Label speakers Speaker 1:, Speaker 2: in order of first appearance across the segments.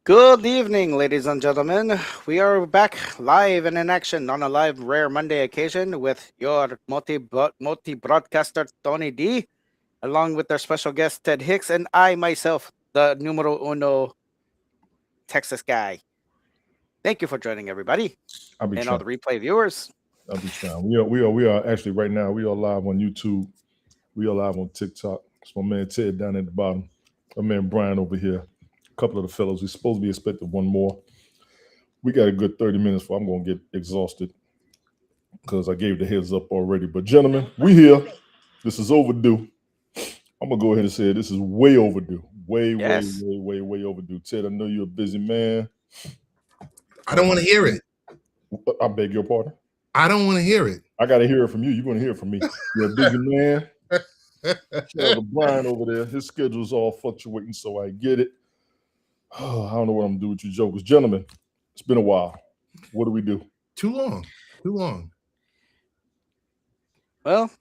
Speaker 1: Good evening, ladies and gentlemen. We are back live and in action on a live rare Monday occasion with your multi broadcaster Tony D, along with our special guest Ted Hicks, and I myself, the numero uno Texas guy. Thank you for joining everybody
Speaker 2: I'll be
Speaker 1: and all
Speaker 2: trying.
Speaker 1: the replay viewers.
Speaker 2: I'll be trying. We are actually right now. We are live on YouTube. We are live on TikTok. It's my man Ted down at the bottom. My man Brian over here. A couple of the fellows. We're supposed to be expecting one more. We got a good 30 minutes for I'm gonna get exhausted because I gave the heads up already. But gentlemen, we here. This is overdue. I'm gonna go ahead and say this is way overdue.
Speaker 1: Yes.
Speaker 2: Way overdue. Ted, I know you're a busy man.
Speaker 3: I don't want to hear it.
Speaker 2: I beg your pardon.
Speaker 3: I don't want to hear it.
Speaker 2: I gotta hear it from you. You're gonna hear it from me. You're a busy man. Shout out to Brian over there. His schedule's all fluctuating, so I get it. Oh, I don't know what I'm gonna do with you jokers. Gentlemen, it's been a while. What do we do?
Speaker 3: Too long. Too long.
Speaker 1: Well,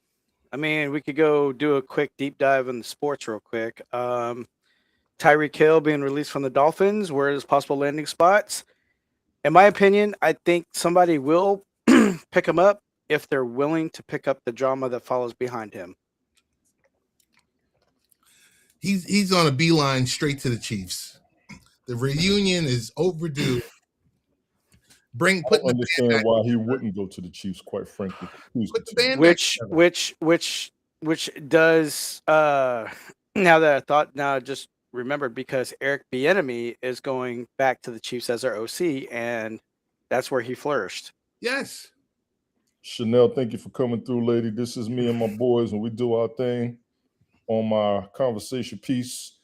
Speaker 1: I mean, we could go do a quick deep dive in the sports real quick. Tyreek Hill being released from the Dolphins, where his possible landing spots. In my opinion, I think somebody will pick him up if they're willing to pick up the drama that follows behind him.
Speaker 3: He's on a beeline straight to the Chiefs. The reunion is overdue.
Speaker 2: I don't understand why he wouldn't go to the Chiefs, quite frankly.
Speaker 1: Which does now that I thought now just remembered because Eric Bieniemy is going back to the Chiefs as their OC, and that's where he flourished.
Speaker 3: Yes.
Speaker 2: Chanel, thank you for coming through, lady. This is me and my boys, and we do our thing on my conversation piece.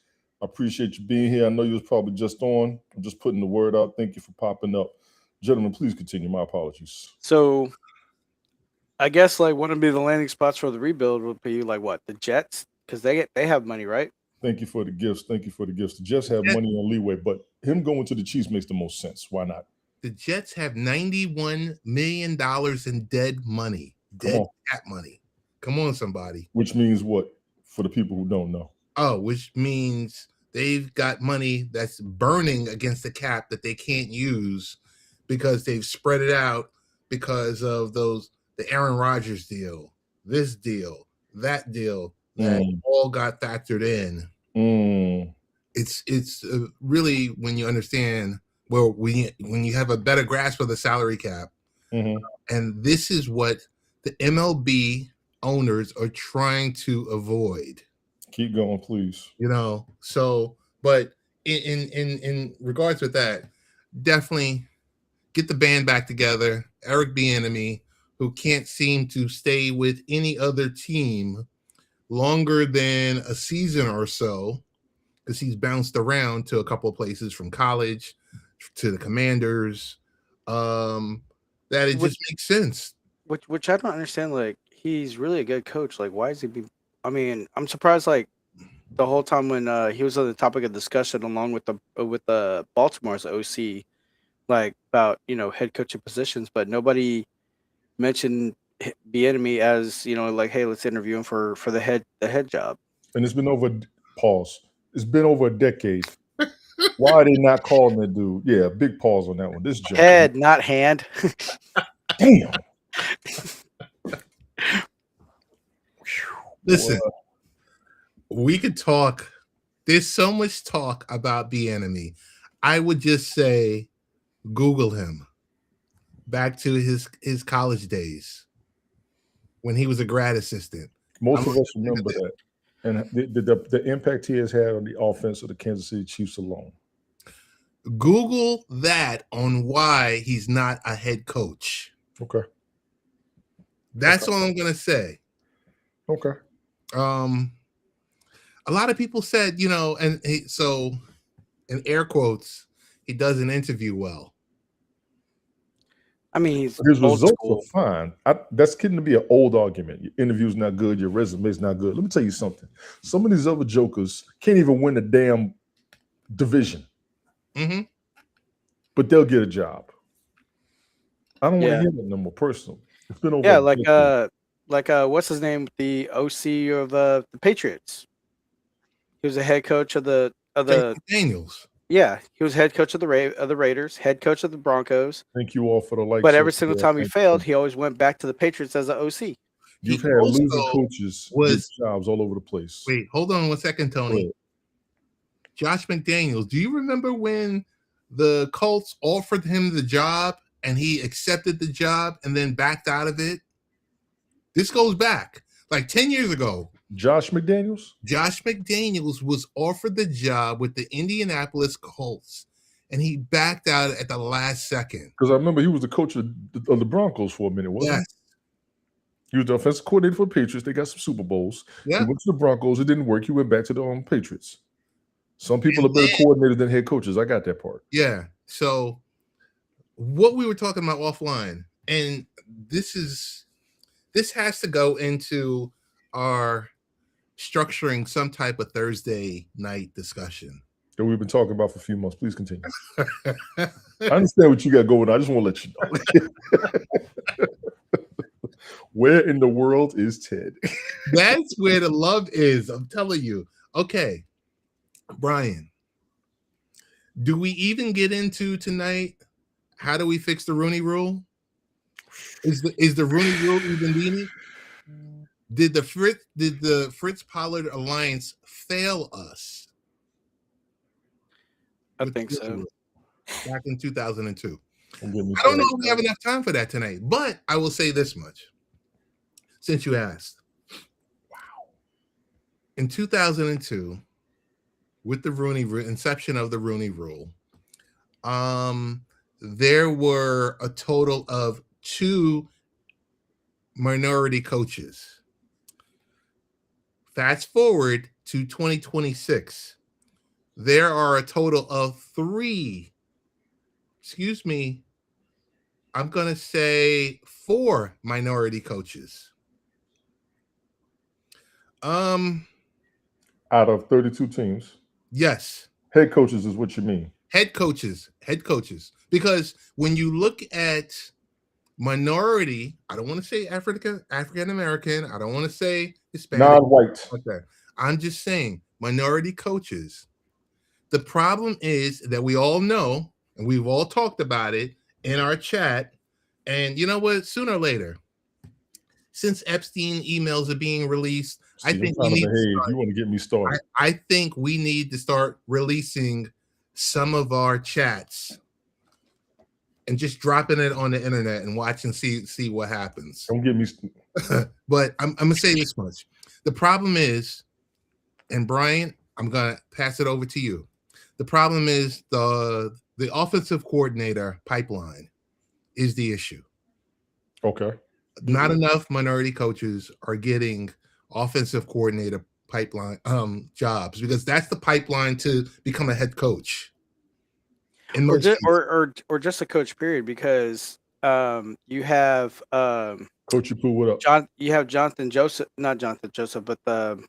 Speaker 2: I appreciate you being here. I know you was probably just on. I'm just putting the word out. Thank you for popping up. Gentlemen, please continue. My apologies.
Speaker 1: So I guess like one of the landing spots for the rebuild would be like what? The Jets? Because they have money, right?
Speaker 2: Thank you for the gifts. Thank you for the gifts. The Jets have money on leeway, but him going to the Chiefs makes the most sense. Why not?
Speaker 3: The Jets have $91 million in dead money. Dead cat money. Come on, somebody.
Speaker 2: Which means what for the people who don't know?
Speaker 3: Oh, which means they've got money that's burning against the cap that they can't use because they've spread it out because of the Aaron Rodgers deal, this deal, that deal that all got factored in. It's really when you understand when you have a better grasp of the salary cap, and this is what the MLB owners are trying to avoid.
Speaker 2: Keep going, please.
Speaker 3: So but in regards with that, definitely get the band back together. Eric Bieniemy, who can't seem to stay with any other team longer than a season or so, because he's bounced around to a couple of places from college to the Commanders. That it just makes sense.
Speaker 1: Which I don't understand. Like, he's really a good coach. Like, why is he be? I mean, I'm surprised. Like, the whole time when he was on the topic of discussion, along with the Baltimore's OC, like about head coaching positions, but nobody mentioned Bieniemy as like, hey, let's interview him for the head job.
Speaker 2: And it's been It's been over a decade. Why are they not calling that dude? Yeah, big pause on that one. This joke.
Speaker 1: Head, not hand.
Speaker 2: Damn.
Speaker 3: Listen, we could talk. There's so much talk about Bieniemy. I would just say, Google him. Back to his college days when he was a grad assistant.
Speaker 2: Most of us remember that. And the impact he has had on the offense of the Kansas City Chiefs alone.
Speaker 3: Google that on why he's not a head coach.
Speaker 2: Okay.
Speaker 3: That's all I'm going to say.
Speaker 2: Okay.
Speaker 3: A lot of people said, so in air quotes, he doesn't interview well.
Speaker 1: I mean,
Speaker 2: his results are fine. That's getting to be an old argument. Your interview's not good. Your resume's not good. Let me tell you something. Some of these other jokers can't even win the damn division. But they'll get a job. I don't want to hear that no more personal. It's been over.
Speaker 1: Yeah, like what's his name? The OC of the Patriots. He was a head coach of the
Speaker 3: Daniels.
Speaker 1: Yeah, he was head coach of the Raiders, head coach of the Broncos.
Speaker 2: Thank you all for the likes.
Speaker 1: But every single time he failed, he always went back to the Patriots as an OC.
Speaker 2: You've
Speaker 3: He
Speaker 2: had losing
Speaker 3: also
Speaker 2: coaches get jobs all over the place.
Speaker 3: Wait, hold on 1 second, Tony. Josh McDaniels. Do you remember when the Colts offered him the job and he accepted the job and then backed out of it? This goes back like 10 years ago.
Speaker 2: Josh McDaniels?
Speaker 3: Josh McDaniels was offered the job with the Indianapolis Colts and he backed out at the last second.
Speaker 2: Because I remember he was the coach of the Broncos for a minute, wasn't he? He was the offensive coordinator for the Patriots. They got some Super Bowls.
Speaker 3: Yeah.
Speaker 2: He went to the Broncos. It didn't work. He went back to the Patriots. Some people are better coordinators than head coaches. I got that part.
Speaker 3: Yeah. So what we were talking about offline, and this has to go into our structuring some type of Thursday night discussion
Speaker 2: that we've been talking about for a few months. Please continue. I understand what you got going on. I just want to let you know. Where in the world is Ted?
Speaker 3: That's where the love is. I'm telling you. Okay, Brian, do we even get into tonight? How do we fix the Rooney Rule? Is the Rooney Rule even needed? Did the Fritz Pollard alliance fail us?
Speaker 1: I think so.
Speaker 3: Back in 2002.
Speaker 2: I don't know
Speaker 3: if we have enough time for that tonight, but I will say this much. Since you asked. Wow. In 2002, with the inception of the Rooney Rule, there were a total of 2 minority coaches. Fast forward to 2026, there are a total of 3. Excuse me. I'm going to say 4 minority coaches.
Speaker 2: Out of 32 teams.
Speaker 3: Yes.
Speaker 2: Head coaches is what you mean.
Speaker 3: Head coaches. Because when you look at minority, I don't want to say African American, I don't want to say Hispanic,
Speaker 2: non-white.
Speaker 3: Okay. I'm just saying minority coaches. The problem is that we all know, and we've all talked about it in our chat, and you know what? Sooner or later, since Epstein emails are being released, I think we need to start,
Speaker 2: you want to get me started.
Speaker 3: I think we need to start releasing some of our chats and just dropping it on the internet and watch and see what happens.
Speaker 2: Don't get me.
Speaker 3: But I'm gonna say this much: the problem is, and Brian, I'm gonna pass it over to you. The problem is the offensive coordinator pipeline is the issue.
Speaker 2: Okay.
Speaker 3: Not enough minority coaches are getting offensive coordinator pipeline jobs, because that's the pipeline to become a head coach.
Speaker 1: Or just a coach, period, because you have
Speaker 2: Coach Pooh, what up?
Speaker 1: you have not Jonathan Joseph, but the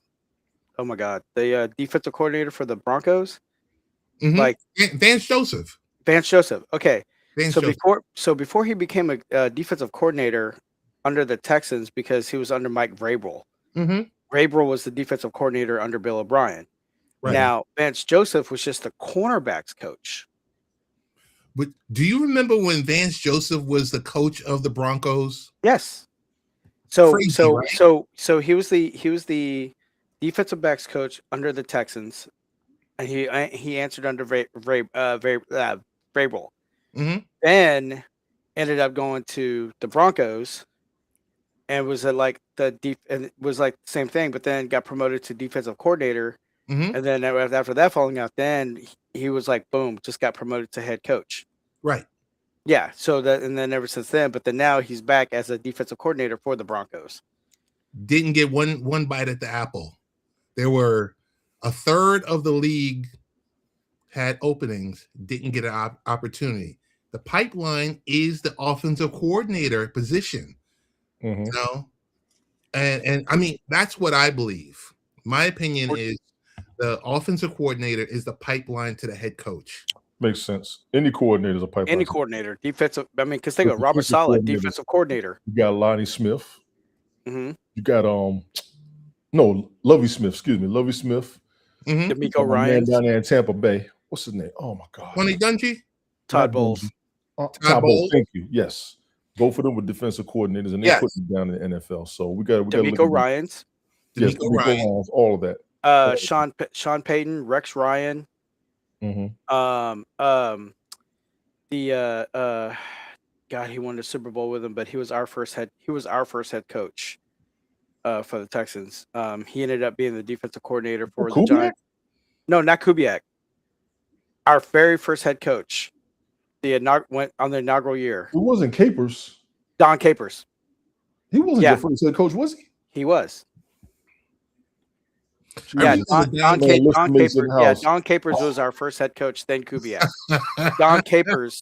Speaker 1: defensive coordinator for the Broncos.
Speaker 3: Mm-hmm.
Speaker 1: Like
Speaker 3: Vance Joseph.
Speaker 1: Okay.
Speaker 3: Joseph.
Speaker 1: Before he became a defensive coordinator under the Texans, because he was under Mike Vrabel.
Speaker 3: Mm-hmm.
Speaker 1: Vrabel was the defensive coordinator under Bill O'Brien. Right. Now, Vance Joseph was just the cornerbacks coach.
Speaker 3: But do you remember when Vance Joseph was the coach of the Broncos?
Speaker 1: Yes. So he was the defensive backs coach under the Texans, and he answered under Vrabel.
Speaker 3: Mm-hmm.
Speaker 1: Then ended up going to the Broncos, and was like and was like the same thing, but then got promoted to defensive coordinator.
Speaker 3: Mm-hmm.
Speaker 1: And then after that falling out, then he was like, boom, just got promoted to head coach.
Speaker 3: Right.
Speaker 1: Yeah. So and then ever since then, but then now he's back as a defensive coordinator for the Broncos.
Speaker 3: Didn't get one bite at the apple. There were a third of the league had openings, didn't get an opportunity. The pipeline is the offensive coordinator position.
Speaker 2: Mm-hmm.
Speaker 3: You know? And I mean, that's what I believe. My opinion is the offensive coordinator is the pipeline to the head coach.
Speaker 2: Makes sense. Any coordinator is a pipeline.
Speaker 1: Any coordinator, defensive. I mean, because they got Robert Saleh, defensive coordinator.
Speaker 2: You got Lonnie Smith.
Speaker 1: Mm-hmm.
Speaker 2: You got Lovie Smith. Excuse me, Lovie Smith.
Speaker 3: Mm-hmm.
Speaker 1: D'Amico Ryans
Speaker 2: down there in Tampa Bay. what's his name? Oh my God.
Speaker 3: Tony Dungy?
Speaker 1: Todd
Speaker 2: Not
Speaker 1: Bowles.
Speaker 2: Dungy.
Speaker 3: Todd
Speaker 2: Todd Bowles.
Speaker 3: Bowles?
Speaker 2: Thank you. Yes. Both of them were defensive coordinators, and they
Speaker 3: Yes.
Speaker 2: put them down in the NFL. So we got to look
Speaker 1: D'Amico
Speaker 2: at
Speaker 1: Ryans.
Speaker 2: yes,
Speaker 3: D'Amico
Speaker 2: D'Amico
Speaker 3: Ryan.
Speaker 2: Ryans, all of that.
Speaker 1: Sean Payton, Rex Ryan.
Speaker 2: Mm-hmm.
Speaker 1: God, he won the Super Bowl with him, but he was our first head coach for the Texans. He ended up being the defensive coordinator for the
Speaker 2: Kubiak?
Speaker 1: Giants. No, not Kubiak. Our very first head coach. Went on the inaugural year.
Speaker 2: It wasn't Capers.
Speaker 1: Don Capers.
Speaker 2: He wasn't your first head coach, was he?
Speaker 1: He was.
Speaker 3: Yeah,
Speaker 1: Don Capers. Yeah, Don Capers was our first head coach. Then Kubiak. Don Capers.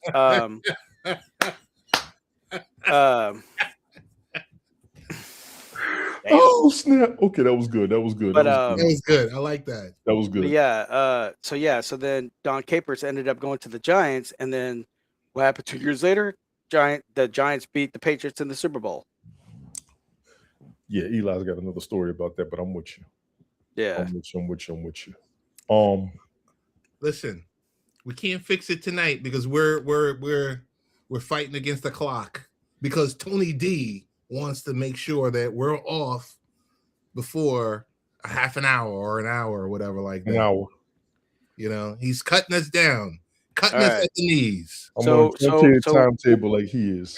Speaker 2: Oh snap! Okay, that was good. That was good.
Speaker 1: But,
Speaker 2: that
Speaker 3: was good. I like that.
Speaker 2: That was good.
Speaker 1: So then Don Capers ended up going to the Giants, and then what happened 2 years later? The Giants beat the Patriots in the Super Bowl.
Speaker 2: Yeah, Eli's got another story about that, but I'm with you.
Speaker 1: Yeah,
Speaker 2: I'm with you.
Speaker 3: Listen, we can't fix it tonight because we're fighting against the clock because Tony D wants to make sure that we're off before a half an hour or an hour or whatever like that.
Speaker 2: An hour.
Speaker 3: You know, he's cutting us down, cutting us at the knees.
Speaker 2: I'm on a timetable like he is.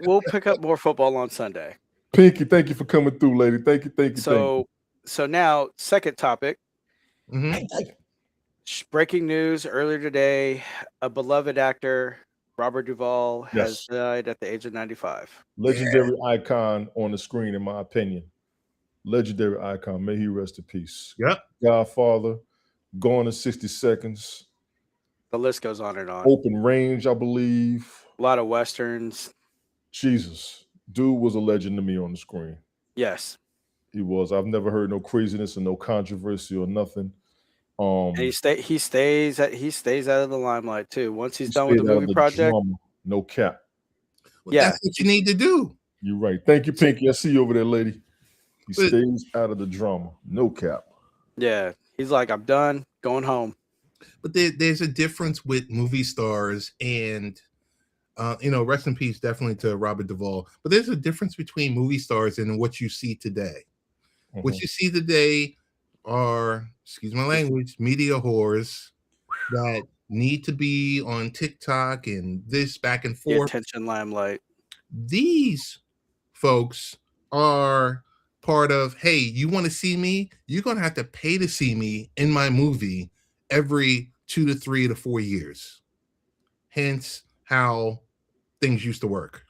Speaker 1: We'll pick up more football on Sunday.
Speaker 2: Pinky, thank you for coming through, lady. Thank you.
Speaker 1: So now, second topic.
Speaker 3: Mm-hmm.
Speaker 1: Breaking news earlier today: a beloved actor, Robert Duvall, has died at the age of 95.
Speaker 2: Legendary icon on the screen, in my opinion. Legendary icon. May he rest in peace.
Speaker 3: Yep.
Speaker 2: Godfather, Gone in 60 Seconds.
Speaker 1: The list goes on and on.
Speaker 2: Open Range, I believe.
Speaker 1: A lot of Westerns.
Speaker 2: Jesus. Dude was a legend to me on the screen.
Speaker 1: Yes.
Speaker 2: He was. I've never heard no craziness and no controversy or nothing.
Speaker 1: And he stays out of the limelight too. Once he's done with the movie project,
Speaker 2: drama, no cap.
Speaker 3: Well, that's what you need to do.
Speaker 2: You're right. Thank you, Pinky. I see you over there, lady. He stays out of the drama, no cap.
Speaker 1: Yeah, he's like, I'm done, going home.
Speaker 3: But there's a difference with movie stars, and rest in peace, definitely to Robert Duvall. But there's a difference between movie stars and what you see today. Mm-hmm. What you see today are, excuse my language, media whores that need to be on TikTok and this back and forth.
Speaker 1: The attention limelight.
Speaker 3: These folks are part of, hey, you want to see me? You're going to have to pay to see me in my movie every 2 to 3 to 4 years. Hence how things used to work.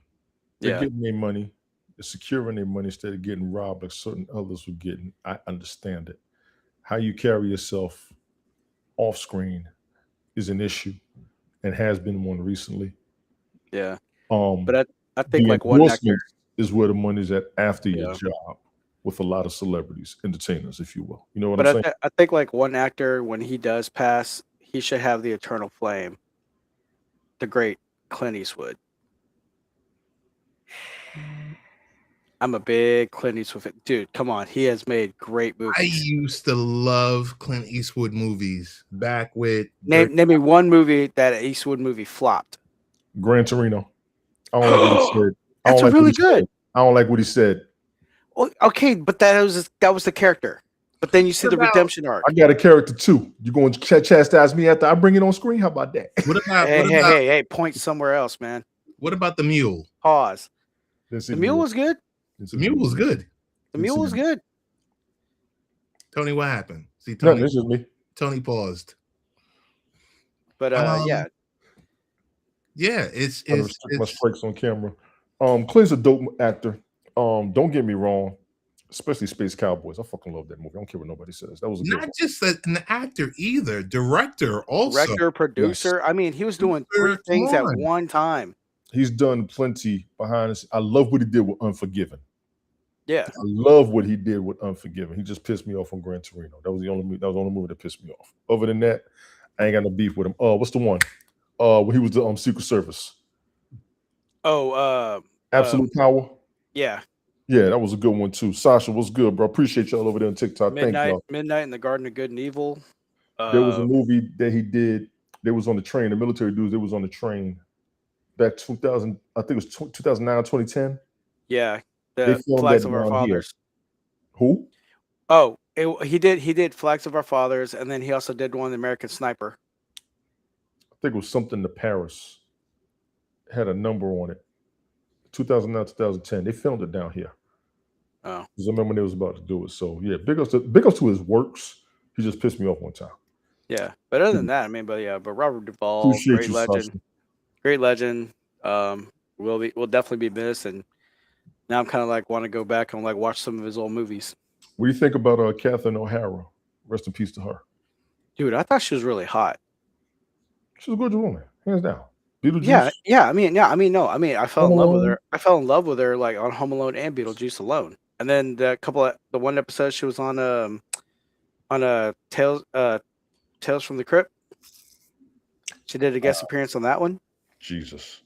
Speaker 2: They're getting their money. They're securing their money instead of getting robbed like certain others were getting. I understand it. How you carry yourself off screen is an issue and has been one recently.
Speaker 1: Yeah. But I think like one actor
Speaker 2: is where the money's at after your job with a lot of celebrities, entertainers, if you will. You know what I'm saying?
Speaker 1: I think like one actor, when he does pass, he should have the eternal flame. The great Clint Eastwood. I'm a big Clint Eastwood fan. Dude, come on. He has made great movies.
Speaker 3: I used to love Clint Eastwood movies back with...
Speaker 1: Name me one movie that an Eastwood movie flopped.
Speaker 2: Gran Torino. I don't like what he said.
Speaker 1: That's really good.
Speaker 2: I don't like what he said.
Speaker 1: Well, okay, but that was the character. But then you see the redemption arc.
Speaker 2: I got a character too. You going to chastise me after I bring it on screen? How about that?
Speaker 1: Hey, point somewhere else, man.
Speaker 3: What about the mule?
Speaker 1: Pause. The mule was good.
Speaker 3: The mule was good.
Speaker 1: The mule was good.
Speaker 3: Tony, what happened? See, Tony,
Speaker 2: this is me.
Speaker 3: Tony paused.
Speaker 1: But
Speaker 3: yeah, it's
Speaker 2: my strikes on camera. Clint's a dope actor. Don't get me wrong, especially Space Cowboys. I fucking love that movie. I don't care what nobody says. That was a
Speaker 3: not just an actor either. Director also.
Speaker 1: Director, producer. Yes. I mean, he was doing 3 things at one time.
Speaker 2: He's done plenty behind us. I love what he did with Unforgiven.
Speaker 1: Yeah,
Speaker 2: I love what he did with Unforgiven. He just pissed me off on Gran Torino. That was the only movie that pissed me off. Other than that, I ain't got no beef with him. What's the one? When he was the Secret Service. Absolute Power.
Speaker 1: Yeah.
Speaker 2: Yeah, that was a good one too. Sasha, what's good, bro? Appreciate y'all over there on TikTok.
Speaker 1: Midnight in the Garden of Good and Evil.
Speaker 2: There was a movie that he did They was on the train. The military dudes. They was on the train back 2000. I think it was 2009, 2010.
Speaker 1: Yeah,
Speaker 2: They
Speaker 1: the
Speaker 2: filmed
Speaker 1: Flags
Speaker 2: that
Speaker 1: of Our
Speaker 2: down here.
Speaker 1: Fathers.
Speaker 2: Who?
Speaker 1: Oh, he did Flags of Our Fathers, and then he also did one, the American Sniper.
Speaker 2: I think it was something to Paris. Had a number on it. 2009, 2010. They filmed it down here.
Speaker 1: Oh,
Speaker 2: Because I remember when they was about to do it. So yeah, big ups to his works. He just pissed me off one time.
Speaker 1: yeah. But other than that, I mean, but Robert Duvall,
Speaker 2: Appreciate
Speaker 1: great
Speaker 2: you,
Speaker 1: legend,
Speaker 2: Sasha.
Speaker 1: great legend. Will definitely be missed, and now I'm kind of like want to go back and like watch some of his old movies.
Speaker 2: What do you think about Catherine O'Hara? Rest in peace to her.
Speaker 1: Dude, I thought she was really hot.
Speaker 2: She's a gorgeous woman, hands down. Beetlejuice.
Speaker 1: Yeah. I mean, no. I mean, I fell
Speaker 2: Home
Speaker 1: in love with
Speaker 2: Alone.
Speaker 1: her. I fell in love with her like on Home Alone and Beetlejuice alone. And then the one episode she was on a Tales from the Crypt. She did a guest appearance on that one.
Speaker 2: Jesus.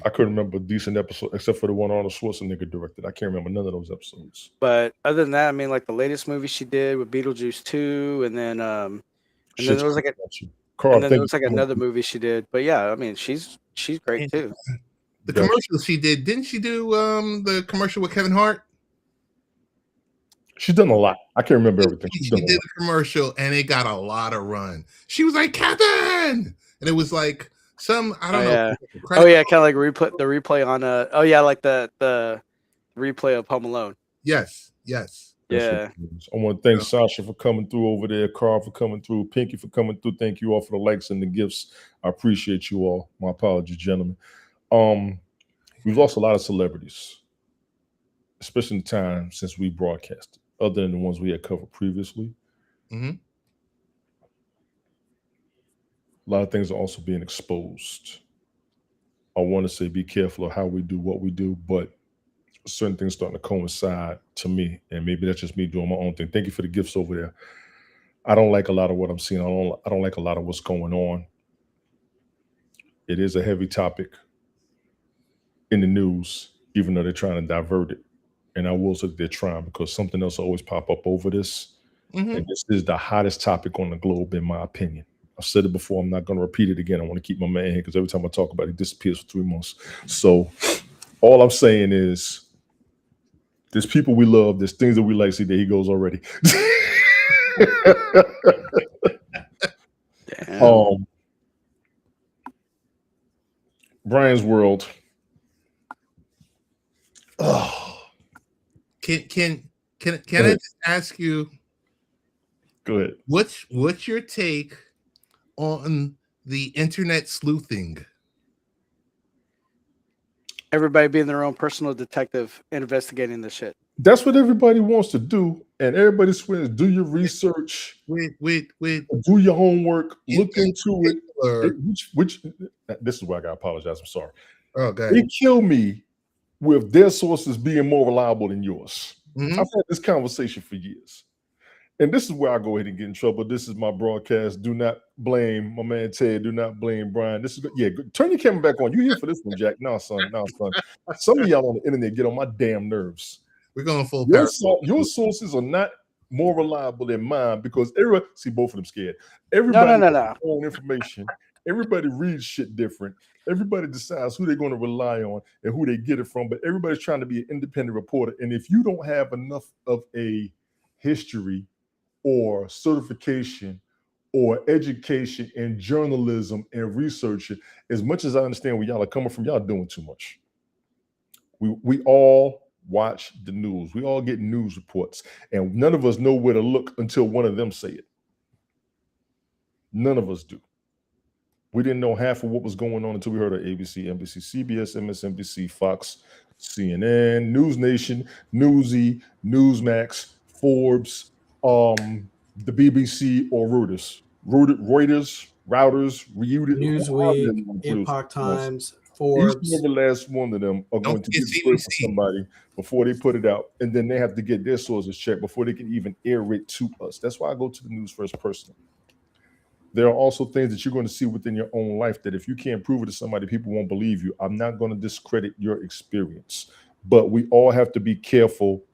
Speaker 2: I couldn't remember a decent episode except for the one Arnold Schwarzenegger directed. I can't remember none of those episodes.
Speaker 1: But other than that, I mean, like the latest movie she did with Beetlejuice 2, and then there was like another movie she did. But yeah, I mean, she's great too.
Speaker 3: The commercial she did, didn't she do the commercial with Kevin Hart?
Speaker 2: She's done a lot. I can't remember everything.
Speaker 3: She did a commercial and it got a lot of run. She was like, Kevin! And it was like some, I don't know.
Speaker 1: Yeah. Oh yeah, kind of like the replay on like the replay of Home Alone.
Speaker 3: Yes.
Speaker 2: Yeah. I want to thank Sasha for coming through over there, Carl for coming through, Pinky for coming through. Thank you all for the likes and the gifts. I appreciate you all. My apologies, gentlemen. We've lost a lot of celebrities, especially in the time since we broadcasted, other than the ones we had covered previously.
Speaker 3: Mm-hmm.
Speaker 2: A lot of things are also being exposed. I want to say be careful of how we do what we do, but certain things starting to coincide to me, and maybe that's just me doing my own thing. Thank you for the gifts over there. I don't like a lot of what I'm seeing. I don't like a lot of what's going on. It is a heavy topic in the news, even though they're trying to divert it. And I will say they're trying, because something else will always pop up over this.
Speaker 3: Mm-hmm.
Speaker 2: And this is the hottest topic on the globe, in my opinion. I've said it before. I'm not going to repeat it again. I want to keep my man here because every time I talk about it, he disappears for 3 months. So all I'm saying is there's people we love. There's things that we like. See, there he goes already.
Speaker 1: Damn.
Speaker 2: Brian's World. Oh.
Speaker 3: Can I just ask you?
Speaker 2: Go ahead.
Speaker 3: What's your take on the internet sleuthing?
Speaker 1: Everybody being their own personal detective investigating this shit.
Speaker 2: That's what everybody wants to do, and everybody swears. Do your research.
Speaker 3: Wait.
Speaker 2: Do your homework. Look into it. Which this is where I gotta apologize. I'm sorry.
Speaker 3: Okay.
Speaker 2: They kill me with their sources being more reliable than yours.
Speaker 3: Mm-hmm.
Speaker 2: I've had this conversation for years. And this is where I go ahead and get in trouble. This is my broadcast. Do not blame my man Ted. Do not blame Brian. This is good. Turn your camera back on. You here for this one, Jack? No, son. Some of y'all on the internet get on my damn nerves.
Speaker 3: We're going full
Speaker 2: power. Your sources are not more reliable than mine, because everybody see both of them scared. Everybody has their own information. Everybody reads shit different. Everybody decides who they're going to rely on and who they get it from. But everybody's trying to be an independent reporter. And if you don't have enough of a history or certification or education in journalism and research, as much as I understand where y'all are coming from, y'all doing too much. We all watch the news. We all get news reports, and none of us know where to look until one of them say it. None of us do. We didn't know half of what was going on until we heard of ABC, NBC, CBS, MSNBC, Fox, CNN, News Nation, Newsy, Newsmax, Forbes, the BBC, or Reuters,
Speaker 4: Newsweek, Epoch Times, Forbes.
Speaker 2: Each and every last one of them are going to get straight from somebody before they put it out, and then they have to get their sources checked before they can even air it to us. That's why I go to the news first personally. There are also things that you're going to see within your own life that if you can't prove it to somebody, people won't believe you. I'm not going to discredit your experience, but we all have to be careful.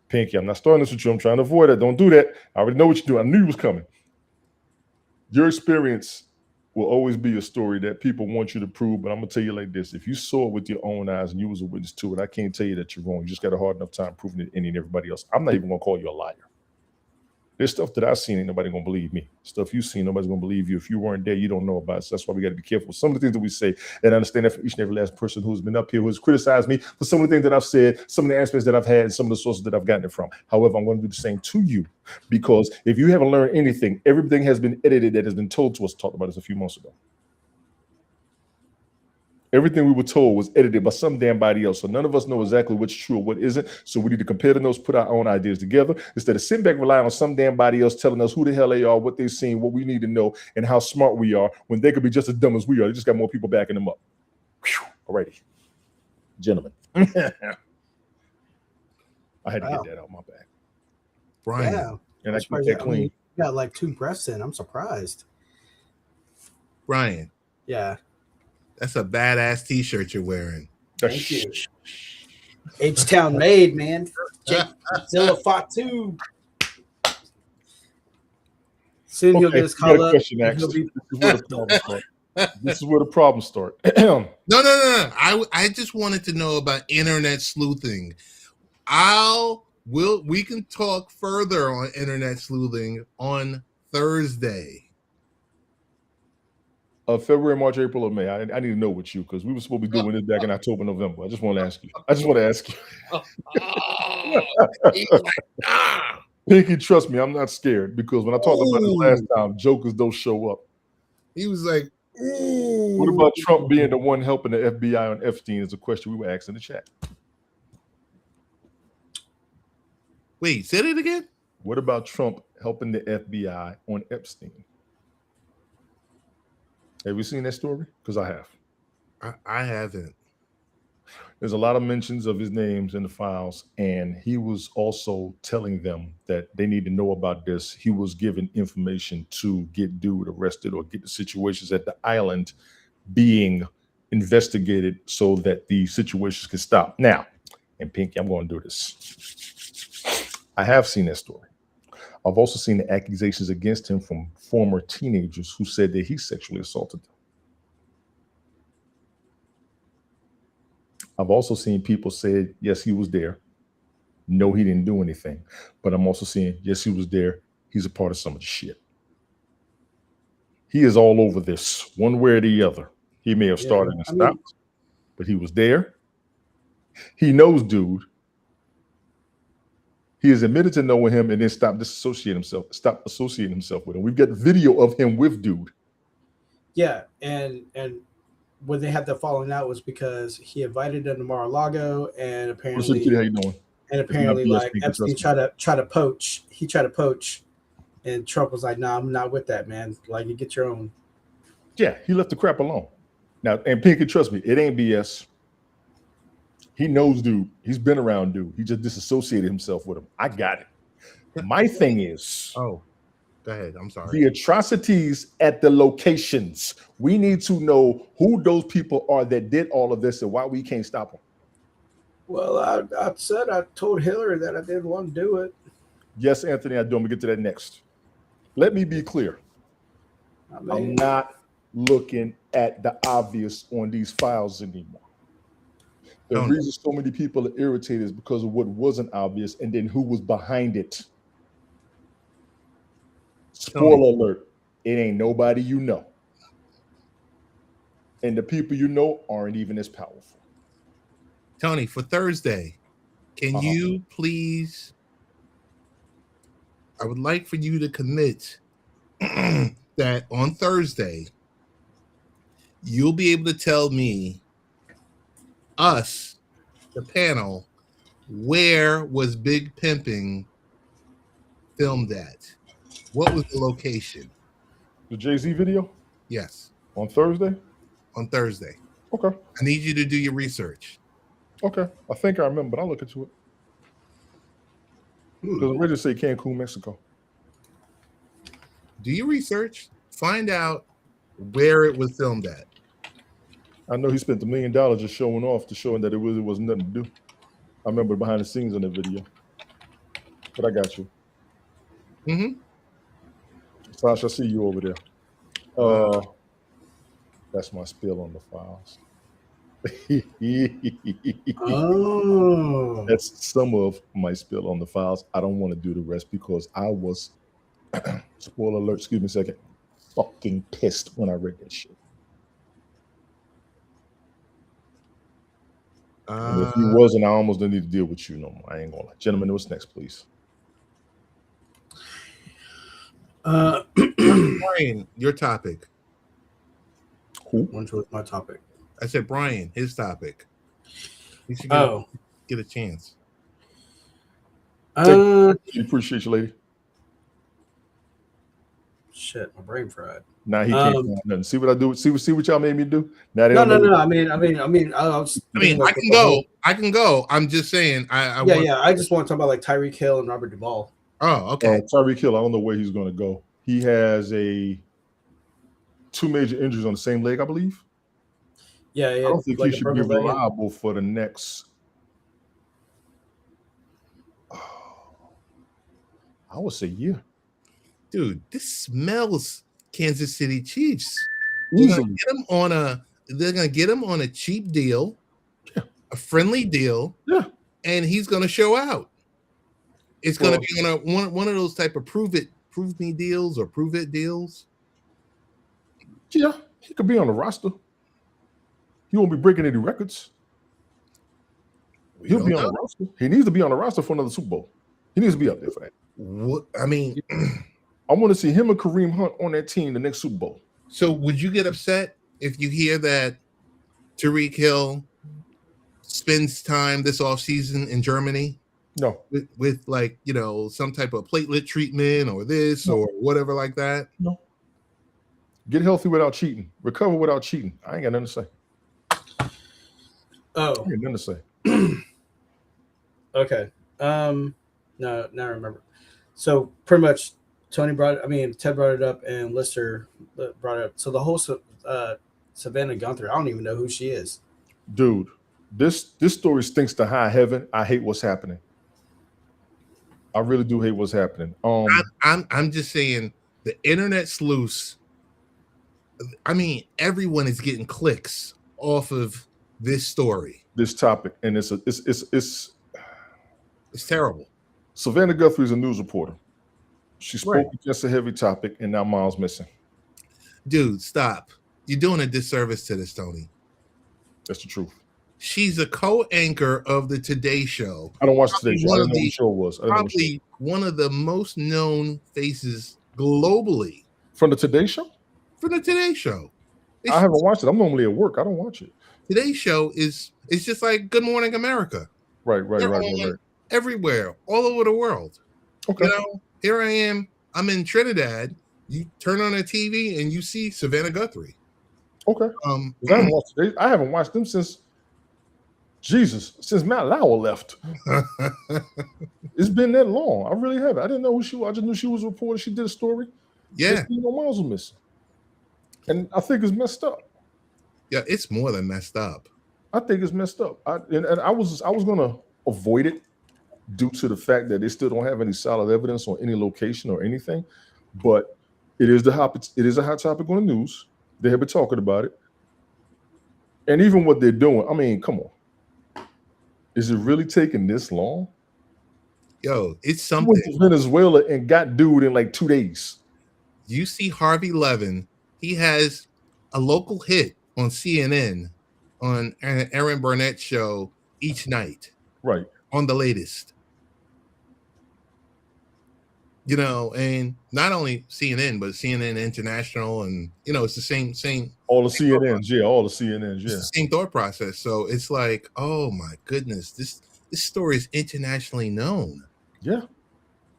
Speaker 2: Pinky, I'm not starting this with you. I'm trying to avoid it. Don't do that. I already know what you do. I knew you was coming. Your experience will always be a story that people want you to prove. But I'm gonna tell you like this: if you saw it with your own eyes and you was a witness to it, I can't tell you that you're wrong. You just got a hard enough time proving it to any and everybody else. I'm not even gonna call you a liar. There's stuff that I've seen, ain't nobody gonna believe me. Stuff you've seen, nobody's gonna believe you. If you weren't there, you don't know about it. So that's why we got to be careful. Some of the things that we say, and I understand that for each and every last person who's been up here, who has criticized me for some of the things that I've said, some of the aspects that I've had, and some of the sources that I've gotten it from. However, I'm going to do the same to you, because if you haven't learned anything, everything has been edited that has been told to us. Talked about this a few months ago. Everything we were told was edited by some damn body else. So none of us know exactly what's true or what isn't. So we need to compare the notes, put our own ideas together, instead of sitting back relying on some damn body else telling us who the hell they are, what they've seen, what we need to know, and how smart we are, when they could be just as dumb as we are. They just got more people backing them up. Alrighty. Gentlemen. I had to get that out of my back.
Speaker 3: Brian.
Speaker 4: Yeah.
Speaker 2: And I keep that clean.
Speaker 4: You got like 2 breaths in. I'm surprised.
Speaker 3: Brian.
Speaker 4: Yeah.
Speaker 3: That's a badass t-shirt you're wearing.
Speaker 4: Thank you. H-Town made, man. Zilla Fatu. Soon he'll get his call up.
Speaker 2: This is where the problems start.
Speaker 3: No. I just wanted to know about internet sleuthing. We can talk further on internet sleuthing on Thursday.
Speaker 2: February, March, April, or May. I need to know with you, because we were supposed to be doing this back in October, November. I just want to ask you. Pinky, trust me, I'm not scared, because when I talked about it last time, jokers don't show up.
Speaker 3: He was like, ooh.
Speaker 2: What about Trump being the one helping the FBI on Epstein is a question we were asking in the chat.
Speaker 3: Wait, say it again?
Speaker 2: What about Trump helping the FBI on Epstein? Have you seen that story? Because I have.
Speaker 3: I haven't.
Speaker 2: There's a lot of mentions of his names in the files, and he was also telling them that they need to know about this. He was giving information to get dude arrested or get the situations at the island being investigated so that the situations can stop. Now, and Pinky, I'm going to do this. I have seen that story. I've also seen the accusations against him from former teenagers who said that he sexually assaulted them. I've also seen people say, yes, he was there. No, he didn't do anything. But I'm also seeing, yes, he was there. He's a part of some of the shit. He is all over this, one way or the other. He may have started and stopped, but he was there. He knows dude. He has admitted to knowing him and then stop associating himself with him. We've got video of him with dude.
Speaker 4: Yeah, and when they had the falling out was because he invited them to Mar-a-Lago, and apparently,
Speaker 2: how you doing?
Speaker 4: And apparently, like Epstein tried to poach. He tried to poach, and Trump was like, "Nah, I'm not with that, man. Like, you get your own."
Speaker 2: Yeah, he left the crap alone. Now, and Pinky, trust me, it ain't BS. He knows dude. He's been around dude. He just disassociated himself with him. I got it. My thing is,
Speaker 3: go ahead. I'm sorry.
Speaker 2: The atrocities at the locations. We need to know who those people are that did all of this and why we can't stop them.
Speaker 4: Well, I told Hillary that I didn't want to do it.
Speaker 2: Yes, Anthony, I do. I'm gonna get to that next. Let me be clear. I'm not looking at the obvious on these files anymore. The reason so many people are irritated is because of what wasn't obvious and then who was behind it. Spoiler alert, it ain't nobody you know. And the people you know aren't even as powerful.
Speaker 3: Tony, for Thursday, can you please, I would like for you to commit that on Thursday, you'll be able to tell me, us, the panel, where was Big Pimping filmed at? What was the location?
Speaker 2: The Jay-Z video?
Speaker 3: Yes.
Speaker 2: On Thursday?
Speaker 3: On Thursday.
Speaker 2: Okay.
Speaker 3: I need you to do your research.
Speaker 2: Okay. I think I remember, but I'll look into it. Because I'm ready to say Cancun, Mexico.
Speaker 3: Do your research. Find out where it was filmed at.
Speaker 2: I know he spent $1 million just showing off to showing that it really wasn't nothing to do. I remember behind the scenes on that video. But I got you.
Speaker 3: Mm-hmm.
Speaker 2: Sasha, I see you over there. That's my spill on the files.
Speaker 4: Oh,
Speaker 2: That's some of my spill on the files. I don't want to do the rest because I was, spoiler alert, excuse me a second, fucking pissed when I read that shit. And if you wasn't, I almost didn't need to deal with you no more. I ain't gonna lie. Gentlemen, what's next, please?
Speaker 3: Brian, your topic.
Speaker 2: Who?
Speaker 4: Which was my topic?
Speaker 3: I said Brian, his topic. You should get a chance.
Speaker 2: Appreciate you, lady.
Speaker 4: Shit, my brain fried.
Speaker 2: Nah, he can't find nothing. See what I do? See what y'all made me do? Now
Speaker 4: No. I
Speaker 3: can go. I'm just saying.
Speaker 4: I just want to talk about like Tyreek Hill and Robert Duvall.
Speaker 3: Oh, okay.
Speaker 2: Tyreek Hill, I don't know where he's going to go. He has two major injuries on the same leg, I believe.
Speaker 4: Yeah.
Speaker 2: I don't think he should be reliable for the next. I would say year.
Speaker 3: Dude, this smells Kansas City Chiefs.
Speaker 2: Easily.
Speaker 3: They're gonna get him on a cheap deal, a friendly deal, and he's gonna show out. It's gonna be on one of those type of prove me deals or prove it deals.
Speaker 2: Yeah, he could be on the roster. He won't be breaking any records. He'll be on the roster. He needs to be on the roster for another Super Bowl. He needs to be up there for that.
Speaker 3: What I mean,
Speaker 2: I want to see him and Kareem Hunt on that team the next Super Bowl.
Speaker 3: So would you get upset if you hear that Tyreek Hill spends time this offseason in Germany?
Speaker 2: No.
Speaker 3: With like, some type of platelet treatment or this or whatever like that?
Speaker 2: No. Get healthy without cheating. Recover without cheating. I ain't got nothing to say.
Speaker 4: Oh.
Speaker 2: I ain't got nothing to say.
Speaker 4: Okay. No, now I remember. So pretty much Ted brought it up and Lister brought it up. So the whole Savannah Gunther, I don't even know who she is.
Speaker 2: Dude, this story stinks to high heaven. I hate what's happening. I really do hate what's happening.
Speaker 3: I'm just saying the internet's loose. I mean, everyone is getting clicks off of this story,
Speaker 2: this topic, and it's
Speaker 3: terrible.
Speaker 2: Savannah Guthrie is a news reporter. She spoke against a heavy topic, and now Miles missing.
Speaker 3: Dude, stop! You're doing a disservice to this, Tony.
Speaker 2: That's the truth.
Speaker 3: She's a co-anchor of the Today Show.
Speaker 2: I don't watch the Today Show. I didn't know what the show was.
Speaker 3: Probably one of the most known faces globally.
Speaker 2: From the Today Show?
Speaker 3: From the Today Show.
Speaker 2: I haven't watched it. I'm normally at work. I don't watch it.
Speaker 3: Today Show it's just like Good Morning America.
Speaker 2: Right.
Speaker 3: Everywhere, all over the world.
Speaker 2: Okay.
Speaker 3: Here I am. I'm in Trinidad. You turn on a TV and you see Savannah Guthrie.
Speaker 2: Okay. I haven't watched them since Matt Lauer left. It's been that long. I really haven't. I didn't know who she was. I just knew she was a reporter. She did a story.
Speaker 3: Yeah.
Speaker 2: Miles was missing. And I think it's messed up.
Speaker 3: Yeah, it's more than messed up.
Speaker 2: I think it's messed up. I was gonna avoid it due to the fact that they still don't have any solid evidence on any location or anything. But it is a hot topic on the news. They have been talking about it. And even what they're doing, I mean, come on. Is it really taking this long?
Speaker 3: Yo, it's something.
Speaker 2: Went to Venezuela and got dude in like 2 days.
Speaker 3: You see Harvey Levin, he has a local hit on CNN on Aaron Burnett's show each night.
Speaker 2: Right.
Speaker 3: On the latest. And not only CNN, but CNN International, and it's the same.
Speaker 2: All the CNNs, yeah.
Speaker 3: Same thought process. So it's like, oh my goodness, this story is internationally known.
Speaker 2: Yeah.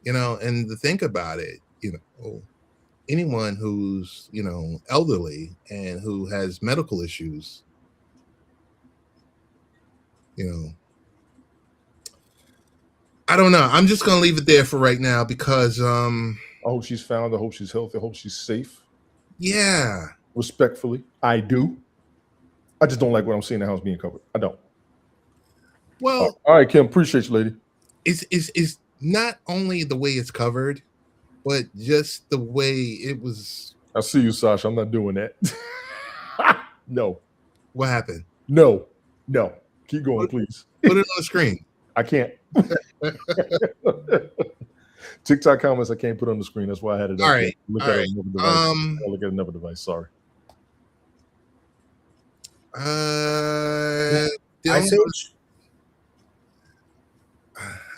Speaker 3: And to think about it, anyone who's elderly and who has medical issues, I don't know. I'm just gonna leave it there for right now because
Speaker 2: I hope she's found. I hope she's healthy. I hope she's safe.
Speaker 3: Yeah.
Speaker 2: Respectfully, I do. I just don't like what I'm seeing the house being covered. I don't.
Speaker 3: Well,
Speaker 2: all right, Kim. Appreciate you, lady.
Speaker 3: It's not only the way it's covered, but just the way it was.
Speaker 2: I see you, Sasha. I'm not doing that. No.
Speaker 3: What happened?
Speaker 2: No. Keep going, please.
Speaker 3: Put it on the screen.
Speaker 2: I can't. TikTok comments I can't put on the screen. That's why I had it up.
Speaker 3: All right.
Speaker 2: Look
Speaker 3: All
Speaker 2: at
Speaker 3: right.
Speaker 2: another device. I'll look at another device. Sorry.
Speaker 4: Ice Age?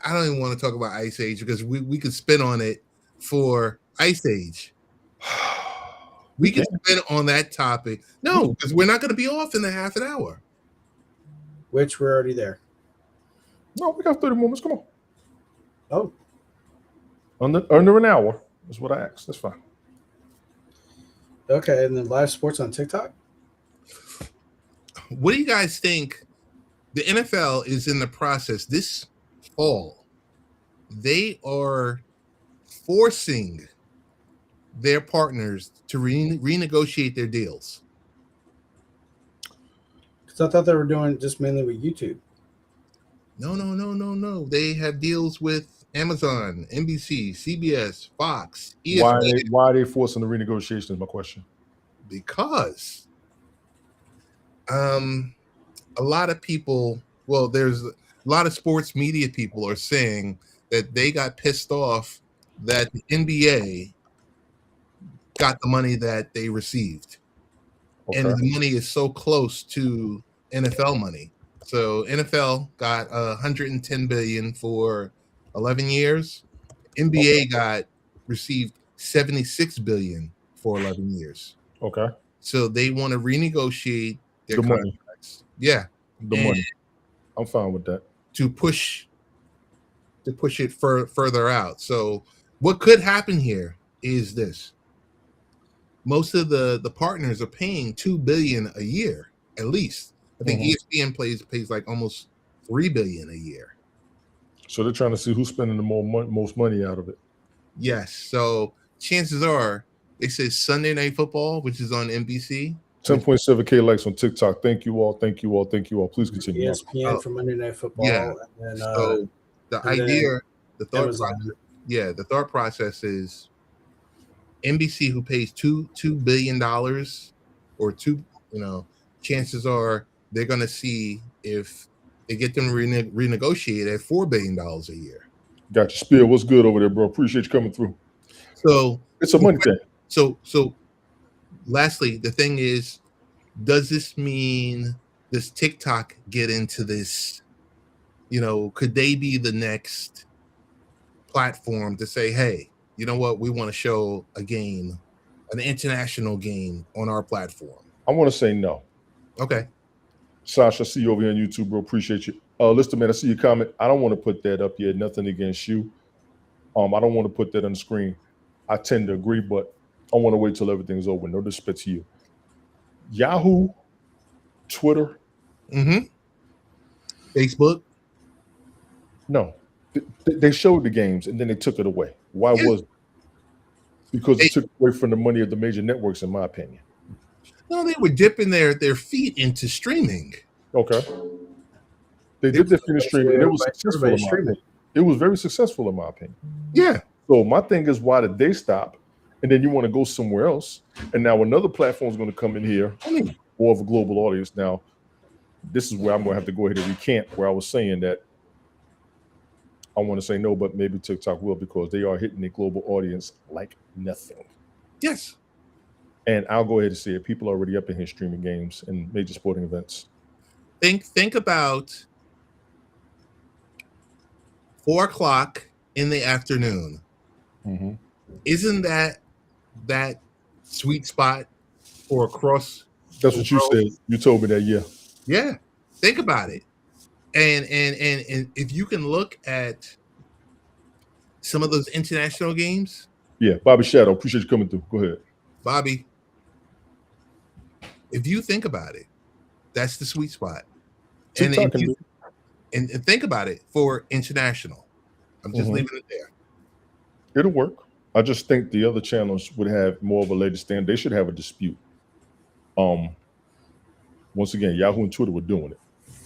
Speaker 3: I don't even want to talk about Ice Age because we could spin on it for Ice Age. We can spin on that topic. No, because we're not going to be off in a half an hour.
Speaker 4: Which we're already there.
Speaker 2: No, we got 30 moments. Come on.
Speaker 4: Oh.
Speaker 2: Under an hour is what I asked. That's fine.
Speaker 4: Okay, and then live sports on TikTok?
Speaker 3: What do you guys think? The NFL is in the process this fall. They are forcing their partners to renegotiate their deals.
Speaker 4: Because I thought they were doing just mainly with YouTube.
Speaker 3: No. They have deals with Amazon, NBC, CBS, Fox, ESPN.
Speaker 2: Why are they forcing the renegotiation is my question.
Speaker 3: Because a lot of people, there's a lot of sports media people are saying that they got pissed off that the NBA got the money that they received.
Speaker 2: Okay.
Speaker 3: And the money is so close to NFL money. So NFL got 110 billion for 11 years. NBA received 76 billion for 11 years.
Speaker 2: Okay.
Speaker 3: So they want to renegotiate their
Speaker 2: The money.
Speaker 3: contracts. Yeah.
Speaker 2: The money. I'm fine with that.
Speaker 3: To push it further out. So what could happen here is this. Most of the partners are paying $2 billion a year, at least. I think ESPN pays like almost $3 billion a year.
Speaker 2: So they're trying to see who's spending the most money out of it.
Speaker 3: Yes. So chances are, they say Sunday Night Football, which is on NBC.
Speaker 2: 10.7K likes on TikTok. Thank you all. Please continue.
Speaker 4: ESPN for Monday Night Football.
Speaker 3: Yeah.
Speaker 4: And then,
Speaker 3: so the thought process is NBC, who pays $2 billion or chances are they're going to see if they get them renegotiate at $4 billion a year.
Speaker 2: Got you. Spear, what's good over there, bro? Appreciate you coming through.
Speaker 3: So
Speaker 2: it's a money thing.
Speaker 3: So lastly, the thing is, does this mean does TikTok get into this? Could they be the next platform to say, hey, you know what? We want to show a game, an international game on our platform.
Speaker 2: I want to say no.
Speaker 3: Okay.
Speaker 2: Sasha, I see you over here on YouTube, bro. Appreciate you. Lister, man, I see your comment. I don't want to put that up yet. Nothing against you. I don't want to put that on the screen. I tend to agree, but I want to wait till everything's over. No disrespect to you. Yahoo, Twitter,
Speaker 3: Facebook.
Speaker 2: No, they showed the games and then they took it away. Why was it? Because it took away from the money of the major networks, in my opinion.
Speaker 3: No, they were dipping their feet into streaming.
Speaker 2: Okay. They did their feet streaming, and it was successful in my opinion. It was very successful in my opinion.
Speaker 3: Yeah.
Speaker 2: So my thing is, why did they stop? And then you want to go somewhere else, and now another platform is going to come in here, more of a global audience. Now, this is where I'm going to have to go ahead and recant where I was saying that I want to say no, but maybe TikTok will, because they are hitting a global audience like nothing.
Speaker 3: Yes.
Speaker 2: And I'll go ahead and say it. People are already up in here streaming games and major sporting events.
Speaker 3: Think about 4:00 in the afternoon.
Speaker 2: Mm-hmm.
Speaker 3: Isn't that sweet spot for across?
Speaker 2: That's what you said. You told me that, yeah.
Speaker 3: Yeah. Think about it. And if you can look at some of those international games.
Speaker 2: Yeah, Bobby Shadow, appreciate you coming through. Go ahead.
Speaker 3: Bobby, if you think about it, that's the sweet spot. And think about it for international. I'm just leaving it there.
Speaker 2: It'll work. I just think the other channels would have more of a leg to stand. They should have a dispute. Once again, Yahoo and Twitter were doing it.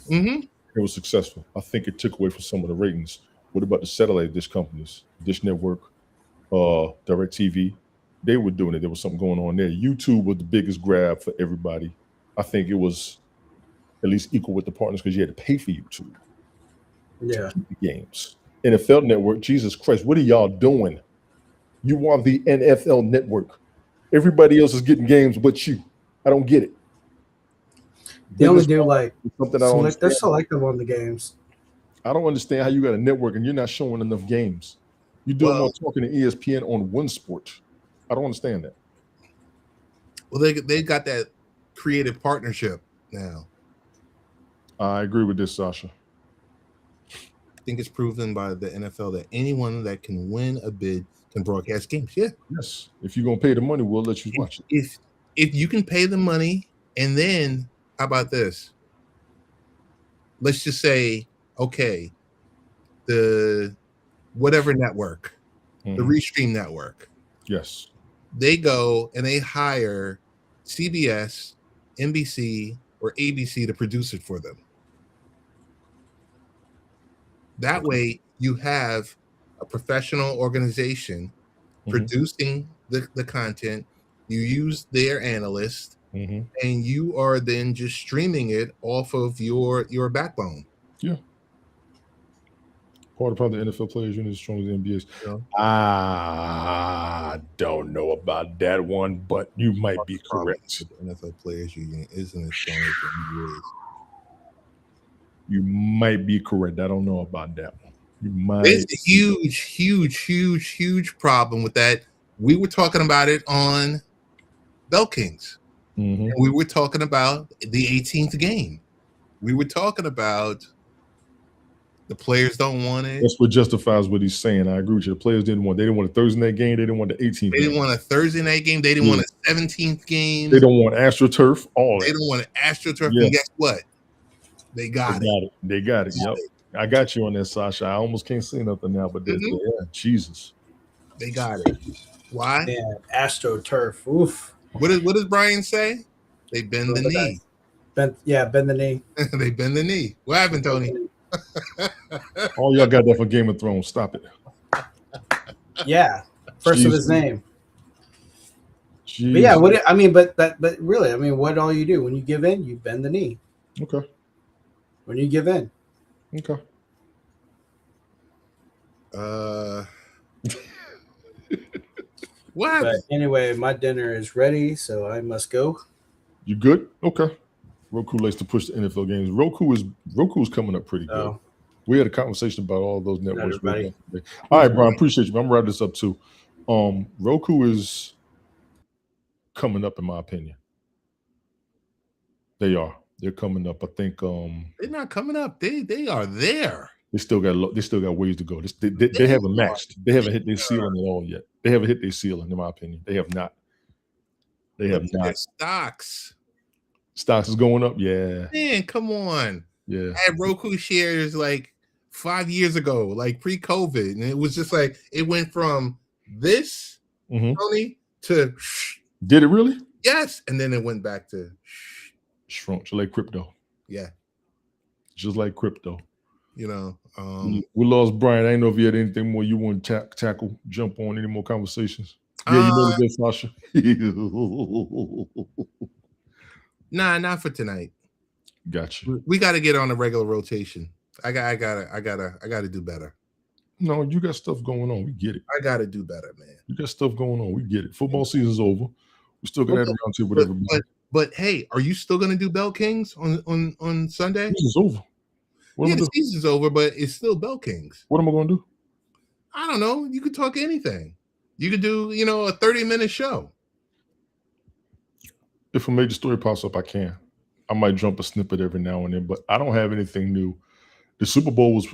Speaker 3: Mm-hmm.
Speaker 2: It was successful. I think it took away from some of the ratings. What about the satellite dish companies? Dish Network, DirecTV. They were doing it. There was something going on there. YouTube was the biggest grab for everybody. I think it was at least equal with the partners because you had to pay for YouTube
Speaker 4: Yeah.
Speaker 2: to keep the games. NFL Network, Jesus Christ, what are y'all doing? You are the NFL Network. Everybody else is getting games but you. I don't get it.
Speaker 4: They only
Speaker 2: Business
Speaker 4: do like
Speaker 2: something I don't
Speaker 4: select. They're
Speaker 2: understand.
Speaker 4: selective on the games.
Speaker 2: I don't understand how you got a network and you're not showing enough games. You're doing more talking to ESPN on one sport. I don't understand that.
Speaker 3: Well, they got that creative partnership now.
Speaker 2: I agree with this, Sasha.
Speaker 3: I think it's proven by the NFL that anyone that can win a bid can broadcast games. Yeah.
Speaker 2: Yes. If you're gonna pay the money, we'll let you watch it.
Speaker 3: If you can pay the money, and then how about this? Let's just say, okay, the whatever network, the Restream network.
Speaker 2: Yes.
Speaker 3: They go and they hire CBS, NBC, or ABC to produce it for them. That way, you have a professional organization producing the content. You use their analyst, and you are then just streaming it off of your backbone.
Speaker 2: Yeah. Part of probably the NFL Players Union is strong as the NBA's.
Speaker 3: Yeah.
Speaker 2: I don't know about that one, but you might be correct.
Speaker 3: The NFL Players Union isn't as strong as the NBA's.
Speaker 2: You might be correct. I don't know about that one. You might.
Speaker 3: There's a huge problem with that. We were talking about it on Bell Kings. And we were talking about the 18th game. We were talking about the players don't want it.
Speaker 2: That's what justifies what he's saying. I agree with you. The players didn't want. They didn't want a Thursday night game. They didn't want the 18th.
Speaker 3: They didn't want a Thursday night game. They didn't want a 17th game.
Speaker 2: They don't want AstroTurf.
Speaker 3: They don't want an AstroTurf. Yes. And guess what? They got it.
Speaker 2: They got it. Yep. I got you on that, Sasha. I almost can't say nothing now, but yeah, Jesus.
Speaker 3: They got it. Why?
Speaker 4: Yeah, AstroTurf. Oof.
Speaker 3: What does Brian say? They bend the knee.
Speaker 4: Bend the knee.
Speaker 3: They bend the knee. What happened, Tony?
Speaker 2: Oh, y'all got that for Game of Thrones. Stop it.
Speaker 4: Yeah. First of his name.
Speaker 2: Jeez.
Speaker 4: But yeah, but really, what all you do when you give in, you bend the knee.
Speaker 2: Okay.
Speaker 4: When you give in.
Speaker 2: Okay.
Speaker 3: What?
Speaker 4: But anyway, my dinner is ready, so I must go.
Speaker 2: You good? Okay. Roku likes to push the NFL games. Roku's coming up pretty good. We had a conversation about all those networks. All right, Brian, appreciate you. I'm gonna wrap this up too. Roku is coming up, in my opinion. They are. They're coming up. I think
Speaker 3: they're not coming up. They are there.
Speaker 2: They still got ways to go. They haven't matched. They haven't hit their ceiling at all yet. They haven't hit their ceiling, in my opinion. They have not. They have not. Stocks is going up. Yeah.
Speaker 3: Man, come on.
Speaker 2: Yeah.
Speaker 3: I had Roku shares like 5 years ago, like pre-COVID, and it was just like it went from this Tony to.
Speaker 2: Did it really?
Speaker 3: Yes, and then it went back to
Speaker 2: shrunk, just like crypto.
Speaker 3: Yeah,
Speaker 2: just like crypto.
Speaker 3: You know,
Speaker 2: we lost Brian. I didn't know if you had anything more you want to tackle, jump on any more conversations. Yeah, you know this, Sasha.
Speaker 3: Nah, not for tonight.
Speaker 2: Gotcha.
Speaker 3: We got to get on a regular rotation. I gotta do better.
Speaker 2: No, you got stuff going on. We get it.
Speaker 3: I gotta do better, man.
Speaker 2: You got stuff going on. We get it. Football season's over. We still gonna have a round table with everybody.
Speaker 3: But hey, are you still gonna do Bell Kings on Sunday?
Speaker 2: Season's over.
Speaker 3: The season's over, but it's still Bell Kings.
Speaker 2: What am I gonna do?
Speaker 3: I don't know. You could talk anything. You could do, a 30-minute show.
Speaker 2: If a major story pops up, I can. I might jump a snippet every now and then, but I don't have anything new. The Super Bowl was,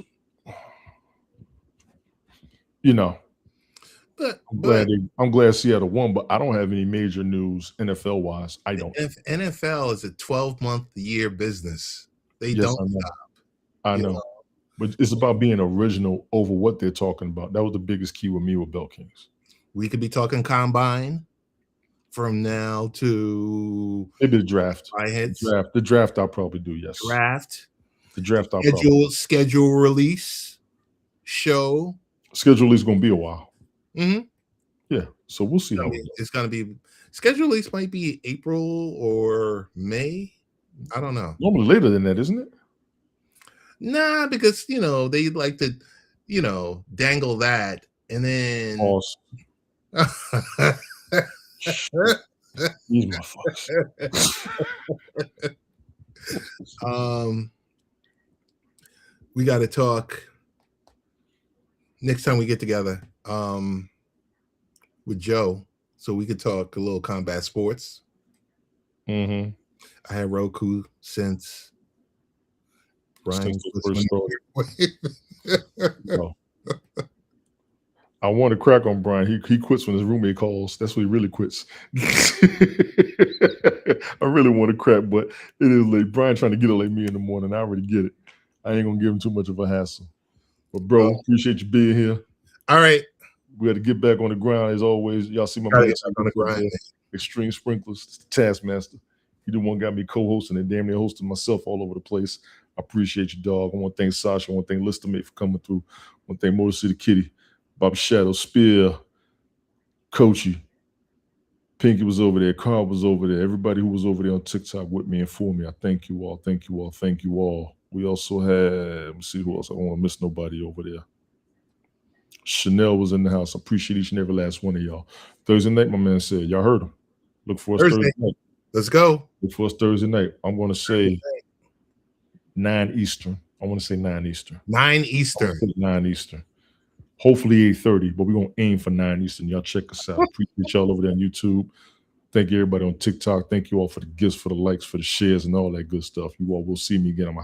Speaker 2: I'm glad Seattle won, but I don't have any major news NFL wise. I don't.
Speaker 3: NFL is a 12-month-year business. They don't stop.
Speaker 2: I know. But it's about being original over what they're talking about. That was the biggest key with me with Bell Kings.
Speaker 3: We could be talking combine from now to
Speaker 2: maybe the draft. The draft I'll probably do, yes. The draft I'll probably
Speaker 3: schedule release show.
Speaker 2: Schedule is gonna be a while.
Speaker 3: Mm-hmm.
Speaker 2: Yeah. So we'll see how
Speaker 3: it's gonna be Schedule release might be April or May. I don't know.
Speaker 2: Normally later than that, isn't it?
Speaker 3: Nah, because they like to, dangle that and then
Speaker 2: Pause. These motherfuckers.
Speaker 3: We got to talk next time we get together with Joe, so we could talk a little combat sports.
Speaker 2: Mm-hmm.
Speaker 3: I had Roku since Brian.
Speaker 2: Since the first start. I want to crack on Brian. He quits when his roommate calls. That's when he really quits. I really want to crack, but it is late. Brian trying to get it like me in the morning. I already get it. I ain't gonna give him too much of a hassle. But bro, appreciate you being here.
Speaker 3: All right.
Speaker 2: We got to get back on the ground as always. Y'all see my man on the grind. Extreme Sprinklers, Taskmaster. He the one got me co-hosting and damn near hosting myself all over the place. I appreciate you, dog. I want to thank Sasha. I want to thank Listermate for coming through. I want to thank Motor City Kitty, Bob Shadow, Spear, Coachy. Pinky was over there. Carl was over there. Everybody who was over there on TikTok with me and for me. I thank you all. Thank you all. Thank you all. We also had, let me see who else. I don't want to miss nobody over there. Chanel was in the house. I appreciate each and every last one of y'all. Thursday night, my man said. Y'all heard him. Look for us Thursday night.
Speaker 3: Let's go.
Speaker 2: Look for us Thursday night. I'm going to say 9 Eastern. I want to say 9 Eastern.
Speaker 3: 9 Eastern.
Speaker 2: 9 Eastern. Hopefully 8:30, but we're going to aim for 9 Eastern. Y'all check us out. Appreciate y'all over there on YouTube. Thank you, everybody on TikTok. Thank you all for the gifts, for the likes, for the shares, and all that good stuff. You all will see me again. I'm a